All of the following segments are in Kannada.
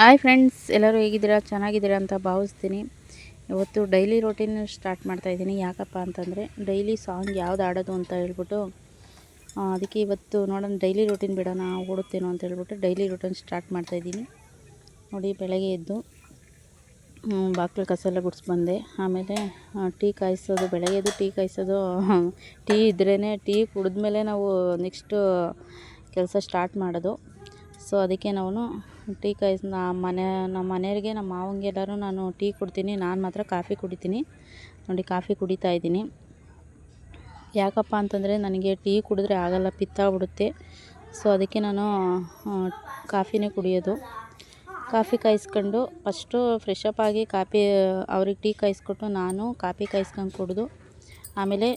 ಹಾಯ್ ಫ್ರೆಂಡ್ಸ್, ಎಲ್ಲರೂ ಹೇಗಿದ್ದೀರಾ? ಚೆನ್ನಾಗಿದ್ದೀರಾ ಅಂತ ಭಾವಿಸ್ತೀನಿ. ಇವತ್ತು ಡೈಲಿ ರೋಟೀನ್ ಸ್ಟಾರ್ಟ್ ಮಾಡ್ತಾಯಿದ್ದೀನಿ. ಯಾಕಪ್ಪ ಅಂತಂದರೆ ಡೈಲಿ ಸಾಂಗ್ ಯಾವ್ದು ಆಡೋದು ಅಂತ ಹೇಳ್ಬಿಟ್ಟು ಅದಕ್ಕೆ ಇವತ್ತು ನೋಡೋಣ ಡೈಲಿ ರೋಟೀನ್ ಬಿಡೋಣ, ಓಡುತ್ತೇನೋ ಅಂತ ಹೇಳ್ಬಿಟ್ಟು ಡೈಲಿ ರೋಟೀನ್ ಸ್ಟಾರ್ಟ್ ಮಾಡ್ತಾಯಿದ್ದೀನಿ. ನೋಡಿ, ಬೆಳಗ್ಗೆ ಎದ್ದು ಬಾಗಿಲು ಕಸ ಎಲ್ಲ ಗುಡಿಸ್ಬಂದೆ. ಆಮೇಲೆ ಟೀ ಕಾಯಿಸೋದು, ಬೆಳಗ್ಗೆ ಎದ್ದು ಟೀ ಕಾಯಿಸೋದು. ಟೀ ಇದ್ರೇ ಟೀ ಕುಡಿದ್ಮೇಲೆ ನಾವು ನೆಕ್ಸ್ಟು ಕೆಲಸ ಸ್ಟಾರ್ಟ್ ಮಾಡೋದು. ಸೊ ಅದಕ್ಕೆ ನಾವು ಟೀ ಕಾಯಿಸಿ ನಮ್ಮ ಮನೆಯವರಿಗೆ, ನಮ್ಮ ಮಾವಂಗೆ ಎಲ್ಲರೂ ನಾನು ಟೀ ಕೊಡ್ತೀನಿ, ನಾನು ಮಾತ್ರ ಕಾಫಿ ಕುಡಿತೀನಿ. ನೋಡಿ, ಕಾಫಿ ಕುಡಿತಾ ಇದ್ದೀನಿ. ಯಾಕಪ್ಪ ಅಂತಂದರೆ ನನಗೆ ಟೀ ಕುಡಿದ್ರೆ ಆಗಲ್ಲ, ಪಿತ್ತ ಆಗ್ಬಿಡುತ್ತೆ. ಸೊ ಅದಕ್ಕೆ ನಾನು ಕಾಫಿನೇ ಕುಡಿಯೋದು. ಕಾಫಿ ಕಾಯಿಸ್ಕೊಂಡು ಫಸ್ಟು ಫ್ರೆಶ್ ಅಪ್ ಆಗಿ ಅವ್ರಿಗೆ ಟೀ ಕಾಯಿಸ್ಕೊಟ್ಟು ನಾನು ಕಾಫಿ ಕಾಯಿಸ್ಕೊಂಡು ಕುಡಿದು ಆಮೇಲೆ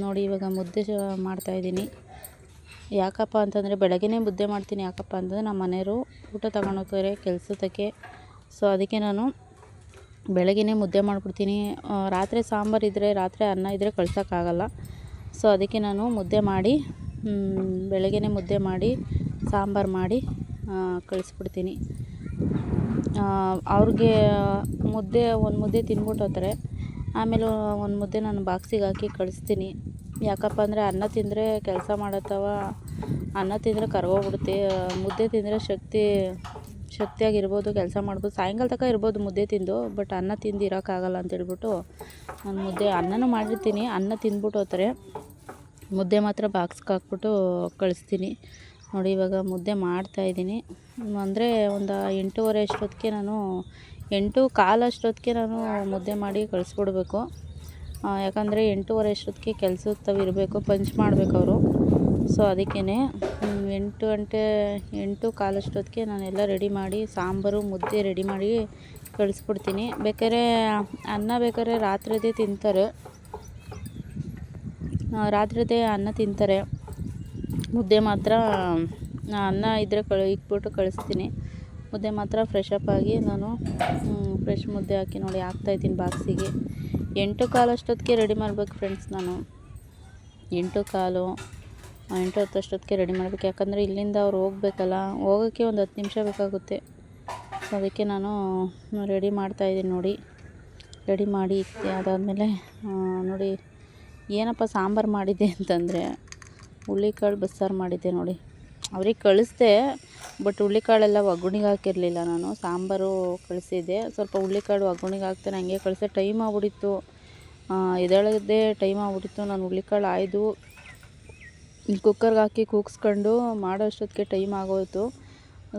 ನೋಡಿ ಇವಾಗ ಮುದ್ದೆ ಮಾಡ್ತಾಯಿದ್ದೀನಿ. ಯಾಕಪ್ಪ ಅಂತಂದರೆ ಬೆಳಗ್ಗೆನೇ ಮುದ್ದೆ ಮಾಡ್ತೀನಿ. ಯಾಕಪ್ಪ ಅಂತಂದರೆ ನಮ್ಮ ಮನೆಯವರು ಊಟ ತಗೊಂಡೋಗ್ತಾರೆ ಕೆಲಸದಕ್ಕೆ. ಸೊ ಅದಕ್ಕೆ ನಾನು ಬೆಳಗ್ಗೆನೇ ಮುದ್ದೆ ಮಾಡಿಬಿಡ್ತೀನಿ. ರಾತ್ರಿ ಸಾಂಬಾರು ಇದ್ದರೆ, ರಾತ್ರಿ ಅನ್ನ ಇದ್ದರೆ ಕಳ್ಸೋಕ್ಕಾಗಲ್ಲ. ಸೊ ಅದಕ್ಕೆ ನಾನು ಮುದ್ದೆ ಮಾಡಿ ಬೆಳಗ್ಗೆನೇ ಮುದ್ದೆ ಮಾಡಿ ಸಾಂಬಾರು ಮಾಡಿ ಕಳಿಸ್ಬಿಡ್ತೀನಿ. ಅವ್ರಿಗೆ ಒಂದು ಮುದ್ದೆ ತಿಂದ್ಬಿಟ್ಟು ಹೋಗ್ತಾರೆ. ಆಮೇಲೆ ಒಂದು ಮುದ್ದೆ ನಾನು ಬಾಕ್ಸಿಗೆ ಹಾಕಿ ಕಳಿಸ್ತೀನಿ. ಯಾಕಪ್ಪ ಅಂದರೆ ಅನ್ನ ತಿಂದರೆ ಕೆಲಸ ಮಾಡತ್ತವ, ಅನ್ನ ತಿಂದರೆ ಕರ್ಗೋಗ್ಬಿಡುತ್ತೆ. ಮುದ್ದೆ ತಿಂದರೆ ಶಕ್ತಿಯಾಗಿರ್ಬೋದು, ಕೆಲಸ ಮಾಡ್ಬೋದು, ಸಾಯಂಕಾಲ ತನಕ ಇರ್ಬೋದು ಮುದ್ದೆ ತಿಂದು. ಬಟ್ ಅನ್ನ ತಿಂದು ಇರೋಕ್ಕಾಗಲ್ಲ ಅಂತೇಳ್ಬಿಟ್ಟು ನಾನು ಅನ್ನನೂ ಮಾಡಿರ್ತೀನಿ. ಅನ್ನ ತಿಂದ್ಬಿಟ್ಟು ಹೋಗ್ತಾರೆ, ಮುದ್ದೆ ಮಾತ್ರ ಬಾಕ್ಸ್ಗೆ ಹಾಕ್ಬಿಟ್ಟು ಕಳಿಸ್ತೀನಿ. ನೋಡಿ, ಇವಾಗ ಮುದ್ದೆ ಮಾಡ್ತಾಯಿದ್ದೀನಿ. ಅಂದರೆ ಒಂದು 8:15 ಅಷ್ಟೊತ್ತಿಗೆ ನಾನು 8:15 ಅಷ್ಟೊತ್ತಿಗೆ ನಾನು ಮುದ್ದೆ ಮಾಡಿ ಕಳಿಸ್ಬಿಡ್ಬೇಕು. ಯಾಕಂದರೆ 8:15 ಅಷ್ಟೊತ್ತಿಗೆ ಕೆಲಸಕ್ಕೆ ಇರಬೇಕು, ಪಂಚ್ ಮಾಡಬೇಕು ಅವರು. ಸೊ ಅದಕ್ಕೇ 8:15 ಅಷ್ಟೊತ್ತಿಗೆ ನಾನೆಲ್ಲ ರೆಡಿ ಮಾಡಿ ಸಾಂಬಾರು ಮುದ್ದೆ ರೆಡಿ ಮಾಡಿ ಕಳಿಸ್ಬಿಡ್ತೀನಿ. ಬೇಕಾದ್ರೆ ಅನ್ನ ರಾತ್ರಿದೇ ತಿಂತಾರೆ, ಅನ್ನ ತಿಂತಾರೆ. ಮುದ್ದೆ ಮಾತ್ರ ಅನ್ನ ಇದ್ದರೆ ಇಕ್ಬಿಟ್ಟು ಕಳಿಸ್ತೀನಿ. ಮುದ್ದೆ ಮಾತ್ರ ಫ್ರೆಶ್ ಅಪ್ ಆಗಿ ನಾನು ಫ್ರೆಶ್ ಮುದ್ದೆ ಹಾಕಿ ನೋಡಿ ಹಾಕ್ತಾಯಿದ್ದೀನಿ ಬಾಕ್ಸಿಗೆ. 8:15 ಅಷ್ಟೊತ್ತಿಗೆ ರೆಡಿ ಮಾಡಬೇಕು ಫ್ರೆಂಡ್ಸ್. ನಾನು 8:15 8:10 ಅಷ್ಟೊತ್ತಿಗೆ ರೆಡಿ ಮಾಡಬೇಕು. ಯಾಕಂದರೆ ಇಲ್ಲಿಂದ ಅವ್ರು ಹೋಗ್ಬೇಕಲ್ಲ, ಹೋಗೋಕ್ಕೆ ಒಂದು 10 ನಿಮಿಷ ಬೇಕಾಗುತ್ತೆ. ಸೊ ಅದಕ್ಕೆ ನಾನು ರೆಡಿ ಮಾಡ್ತಾಯಿದ್ದೀನಿ. ನೋಡಿ, ರೆಡಿ ಮಾಡಿ ಅದಾದಮೇಲೆ ನೋಡಿ ಏನಪ್ಪ ಸಾಂಬಾರು ಮಾಡಿದ್ದೆ ಅಂತಂದರೆ ಹುಳ್ಳಿಕಾಳು ಬಸ್ಸಾರು ಮಾಡಿದ್ದೆ. ನೋಡಿ, ಅವ್ರಿಗೆ ಕಳಿಸ್ದೆ, ಬಟ್ ಹುಳ್ಳಿಕಾಳೆಲ್ಲ ಒಗ್ಗರಣೆಗೆ ಹಾಕಿರಲಿಲ್ಲ. ನಾನು ಸಾಂಬಾರು ಕಳಿಸಿದ್ದೆ, ಸ್ವಲ್ಪ ಹುಳ್ಳಿಕಾಳು ಒಗ್ಗರಣೆಗೆ ಹಾಕ್ತೇನೆ ಹಂಗೆ ಕಳಿಸಿದೆ. ಟೈಮ್ ಆಗ್ಬಿಟ್ಟಿತ್ತು, ಎದ್ದೇಳೋದೇ ಟೈಮ್ ಆಗ್ಬಿಟ್ಟಿತ್ತು. ನಾನು ಹುಳ್ಳಿಕಾಳು ಆಯ್ದು ಕುಕ್ಕರ್ಗೆ ಹಾಕಿ ಕೂಗಿಸ್ಕೊಂಡು ಮಾಡೋ ಅಷ್ಟೊತ್ತಿಗೆ ಟೈಮ್ ಆಗೋಯಿತು.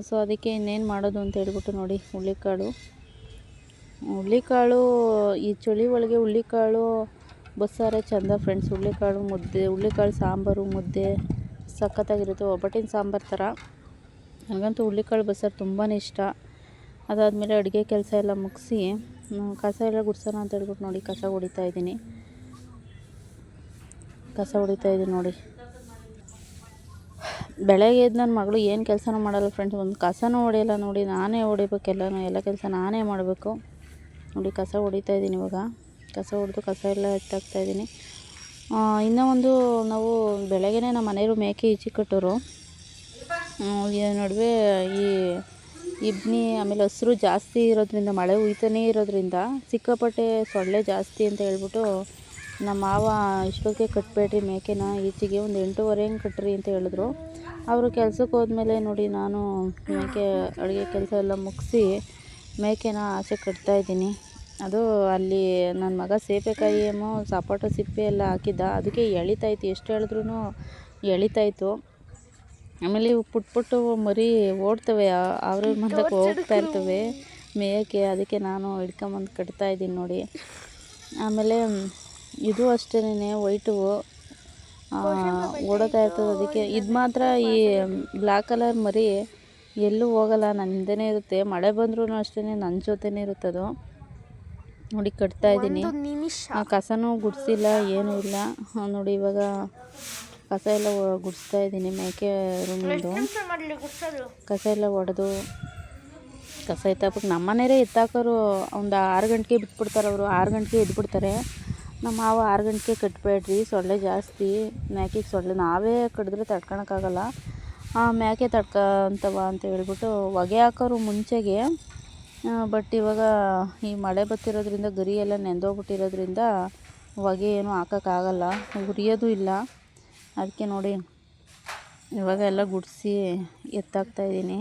ಸೊ ಅದಕ್ಕೆ ಇನ್ನೇನು ಮಾಡೋದು ಅಂತ ಹೇಳ್ಬಿಟ್ಟು ನೋಡಿ ಹುಳ್ಳಿಕಾಳು ಈ ಚಳಿ ಒಳಗೆ ಹುಳ್ಳಿಕಾಳು ಬಸ್ಸಾರೇ ಚೆಂದ ಫ್ರೆಂಡ್ಸ್. ಹುಳ್ಳಿಕಾಳು ಮುದ್ದೆ, ಹುಳ್ಳಿಕಾಳು ಸಾಂಬಾರು ಮುದ್ದೆ ಸಖತ್ತಾಗಿರುತ್ತೆ, ಒಬ್ಬಟ್ಟಿನ ಸಾಂಬಾರು ಥರ. ನನಗಂತೂ ಹುಳ್ಳಿಕಾಳು ಬಸ್ಸಾರು ತುಂಬಾ ಇಷ್ಟ. ಅದಾದಮೇಲೆ ಅಡುಗೆ ಕೆಲಸ ಎಲ್ಲ ಮುಗಿಸಿ ಕಸ ಎಲ್ಲ ಗುಡಿಸೋಣ ಅಂತ ಹೇಳ್ಬಿಟ್ಟು ನೋಡಿ ಕಸ ಹೊಡಿತಾ ಇದ್ದೀನಿ ನೋಡಿ. ಬೆಳಗ್ಗೆ ಎದ್ದು ನನ್ನ ಮಗಳು ಏನು ಕೆಲಸನೂ ಮಾಡಲ್ಲ ಫ್ರೆಂಡ್ಸ್, ಒಂದು ಕಸನೂ ಹೊಡೆಯಲ್ಲ. ನೋಡಿ, ನಾನೇ ಹೊಡಿಬೇಕು, ಎಲ್ಲ ಕೆಲಸ ನಾನೇ ಮಾಡಬೇಕು. ನೋಡಿ, ಕಸ ಹೊಡಿತಾ ಇದ್ದೀನಿ. ಇವಾಗ ಕಸ ಹೊಡೆದು ಕಸ ಎಲ್ಲ ಎತ್ತಾಕ್ತಾಯಿದ್ದೀನಿ. ಇನ್ನೂ ಒಂದು ನಾವು ಬೆಳಗ್ಗೆನೇ ನಮ್ಮ ಮನೆಯವರು ಮೇಕೆ ಈಚೆ ಕಟ್ಟೋರು. ನಡುವೆ ಈ ಇಬ್ನಿ ಆಮೇಲೆ ಹಸಿರು ಜಾಸ್ತಿ ಇರೋದ್ರಿಂದ, ಮಳೆ ಹುಯ್ತಾನೇ ಇರೋದ್ರಿಂದ ಸಿಕ್ಕಾಪಟ್ಟೆ ಸೊಳ್ಳೆ ಜಾಸ್ತಿ ಅಂತ ಹೇಳ್ಬಿಟ್ಟು ನಮ್ಮ ಮಾವ ಇಷ್ಟೊತ್ತಿಗೆ ಕಟ್ಟಬೇಡ್ರಿ ಮೇಕೆನ, ಈಚೆಗೆ ಒಂದು 8:15 ಹಂಗೆ ಕಟ್ಟ್ರಿ ಅಂತ ಹೇಳಿದ್ರು. ಅವರು ಕೆಲ್ಸಕ್ಕೆ ಹೋದ್ಮೇಲೆ ನೋಡಿ ನಾನು ಮೇಕೆ ಅಡುಗೆ ಕೆಲಸ ಎಲ್ಲ ಮುಗಿಸಿ ಮೇಕೆನ ಆಚೆ ಕಟ್ತಾಯಿದ್ದೀನಿ. ಅದು ಅಲ್ಲಿ ನನ್ನ ಮಗ ಸೇಬೆಕಾಯಿ ಸಪೋಟ ಸಿಪ್ಪೆ ಎಲ್ಲ ಹಾಕಿದ್ದ, ಅದಕ್ಕೆ ಎಳಿತಾಯಿತ್ತು, ಎಷ್ಟು ಹೇಳಿದ್ರೂ ಎಳಿತಾಯಿತ್ತು. ಆಮೇಲೆ ಇವು ಪುಟ್ಟು ಮರಿ ಓಡ್ತವೆ, ಅವ್ರ ಮಂದಕ್ಕೆ ಹೋಗ್ತಾ ಇರ್ತವೆ ಮೇಯಕ್ಕೆ. ಅದಕ್ಕೆ ನಾನು ಹಿಡ್ಕೊಂಬಂದು ಕಟ್ತಾಯಿದ್ದೀನಿ ನೋಡಿ. ಆಮೇಲೆ ಇದು ಅಷ್ಟೇನೆ ವೈಟು ಓಡೋತಾ ಇರ್ತದೆ. ಅದಕ್ಕೆ ಇದು ಮಾತ್ರ ಈ ಬ್ಲ್ಯಾಕ್ ಕಲರ್ ಮರಿ ಎಲ್ಲೂ ಹೋಗಲ್ಲ, ನನ್ನ ಹಿಂದೆನೇ ಇರುತ್ತೆ. ಮಳೆ ಬಂದ್ರೂ ಅಷ್ಟೇ ನನ್ನ ಜೊತೆನೇ ಇರುತ್ತದು. ನೋಡಿ, ಕಟ್ತಾಯಿದ್ದೀನಿ. ಕಸನೂ ಗುಡಿಸಿಲ್ಲ, ಏನೂ ಇಲ್ಲ. ನೋಡಿ, ಇವಾಗ ಕಸ ಎಲ್ಲ ಗುಡಿಸ್ತಾ ಇದ್ದೀನಿ. ಮೇಕೆ ರೂಮಿಂದು ಕಸ ಎಲ್ಲ ಹೊಡೆದು ಕಸ ಎತ್ತಾಕ್ಬಿಟ್ಟು ನಮ್ಮ ಮನೆಯವರೇ ಎತ್ತಾಕೋರು. ಒಂದು 6 ಗಂಟೆಗೆ ಬಿಟ್ಬಿಡ್ತಾರೆ ಅವರು, 6 ಗಂಟೆಗೆ ಎದ್ಬಿಡ್ತಾರೆ. ನಮ್ಮ ಮಾವ 6 ಗಂಟೆಗೆ ಕಟ್ಟಬೇಡ್ರಿ, ಸೊಳ್ಳೆ ಜಾಸ್ತಿ ಮೇಕೆಗೆ, ಸೊಳ್ಳೆ ನಾವೇ ಕಡಿದ್ರೆ ತಡ್ಕೊಳಕ್ಕಾಗಲ್ಲ. ಮ್ಯಾಕೆ ತಡ್ಕೊಂತವ ಅಂತ ಹೇಳ್ಬಿಟ್ಟು ಹೊಗೆ ಹಾಕೋರು ಮುಂಚೆಗೆ. ಬಟ್ ಇವಾಗ ಈ ಮಳೆ ಬರ್ತಿರೋದ್ರಿಂದ ಗರಿ ಎಲ್ಲ ನೆಂದೋಗ್ಬಿಟ್ಟಿರೋದ್ರಿಂದ ಹೊಗೆ ಏನು ಹಾಕೋಕ್ಕಾಗಲ್ಲ, ಉರಿಯೋದು ಇಲ್ಲ. ಅದಕ್ಕೆ ನೋಡಿ ಇವಾಗ ಎಲ್ಲ ಗುಡಿಸಿ ಎತ್ತಾಕ್ತಾಯಿದ್ದೀನಿ.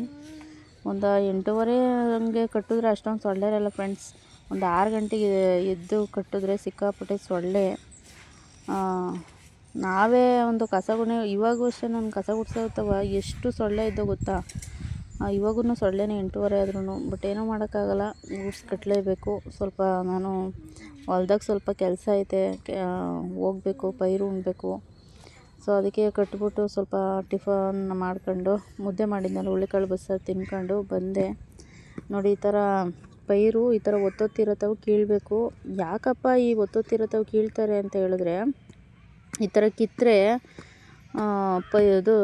ಒಂದು 8:30 ಹಂಗೆ ಕಟ್ಟಿದ್ರೆ ಅಷ್ಟೊಂದು ಸೊಳ್ಳೆ ಇರಲ್ಲ ಫ್ರೆಂಡ್ಸ್. ಒಂದು 6 ಗಂಟೆಗೆ ಎದ್ದು ಕಟ್ಟಿದ್ರೆ ಸಿಕ್ಕಾಪಟ್ಟೆ ಸೊಳ್ಳೆ. ನಾವೇ ಒಂದು ಕಸಗುಣಿ ಇವಾಗೂ ಅಷ್ಟೇ ನಾನು ಕಸ ಗುಡಿಸೋತ್ತವ ಎಷ್ಟು ಸೊಳ್ಳೆ ಇದ್ದೋ ಗೊತ್ತಾ. ಇವಾಗೂ ಸೊಳ್ಳೆನೇ 8:30 ಆದ್ರೂ. ಬಟ್ ಏನೂ ಮಾಡೋಕ್ಕಾಗಲ್ಲ, ಗುಡಿಸ್ಕಟ್ಲೇಬೇಕು. ಸ್ವಲ್ಪ ನಾನು ಹೊಲ್ದಾಗ ಸ್ವಲ್ಪ ಕೆಲಸ ಐತೆ, ಹೋಗ್ಬೇಕು, ಪೈರು ಉಣ್ಬೇಕು. ಸೊ ಅದಕ್ಕೆ ಕಟ್ಬಿಟ್ಟು ಸ್ವಲ್ಪ ಟಿಫನ್ ಮಾಡ್ಕೊಂಡು ಮುದ್ದೆ ಮಾಡಿದ್ನಲ್ಲ ಹುಳ್ಳಿಕಾಳು ಬಸ್ಸಾರು ತಿನ್ಕೊಂಡು ಬಂದೆ. ನೋಡಿ ಈ ಥರ ಪೈರು ಈ ಥರ ಒತ್ತೊತ್ತಿರತ್ತವು ಕೀಳಬೇಕು. ಯಾಕಪ್ಪ ಈ ಒತ್ತೊತ್ತಿರತ್ತವು ಕೀಳ್ತಾರೆ ಅಂತ ಹೇಳಿದ್ರೆ, ಈ ಥರ ಕಿತ್ತರೆ ಇದು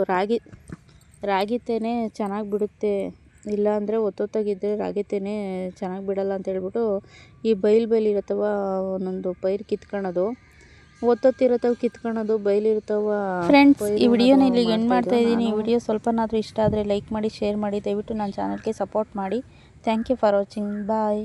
ರಾಗಿ ತೆನೆ ಚೆನ್ನಾಗಿ ಬಿಡುತ್ತೆ. ಇಲ್ಲಾಂದರೆ ಒತ್ತೊತ್ತಾಗಿದ್ದರೆ ರಾಗಿ ತೆನೆ ಚೆನ್ನಾಗಿ ಬಿಡಲ್ಲ ಅಂತ ಹೇಳ್ಬಿಟ್ಟು ಈ ಬೈಲಿರುತ್ತವ ಒಂದೊಂದು ಪೈರು ಕಿತ್ಕೊಳ್ಳೋದು, ಒತ್ತೊತ್ತಿರತ್ತವ ಕಿತ್ಕೊಳ್ಳೋದು, ಬೈಲಿರ್ತಾವ. ಫ್ರೆಂಡ್ಸ್, ಈ ವಿಡಿಯೋನ ಇಲ್ಲಿಗೆ ಎಂಡ್ ಮಾಡ್ತಾ ಇದ್ದೀನಿ. ಈ ವಿಡಿಯೋ ಸ್ವಲ್ಪನಾದರೂ ಇಷ್ಟ ಆದರೆ ಲೈಕ್ ಮಾಡಿ, ಶೇರ್ ಮಾಡಿ. ದಯವಿಟ್ಟು ನನ್ನ ಚಾನಲ್ಗೆ ಸಪೋರ್ಟ್ ಮಾಡಿ. Thank you for watching. Bye.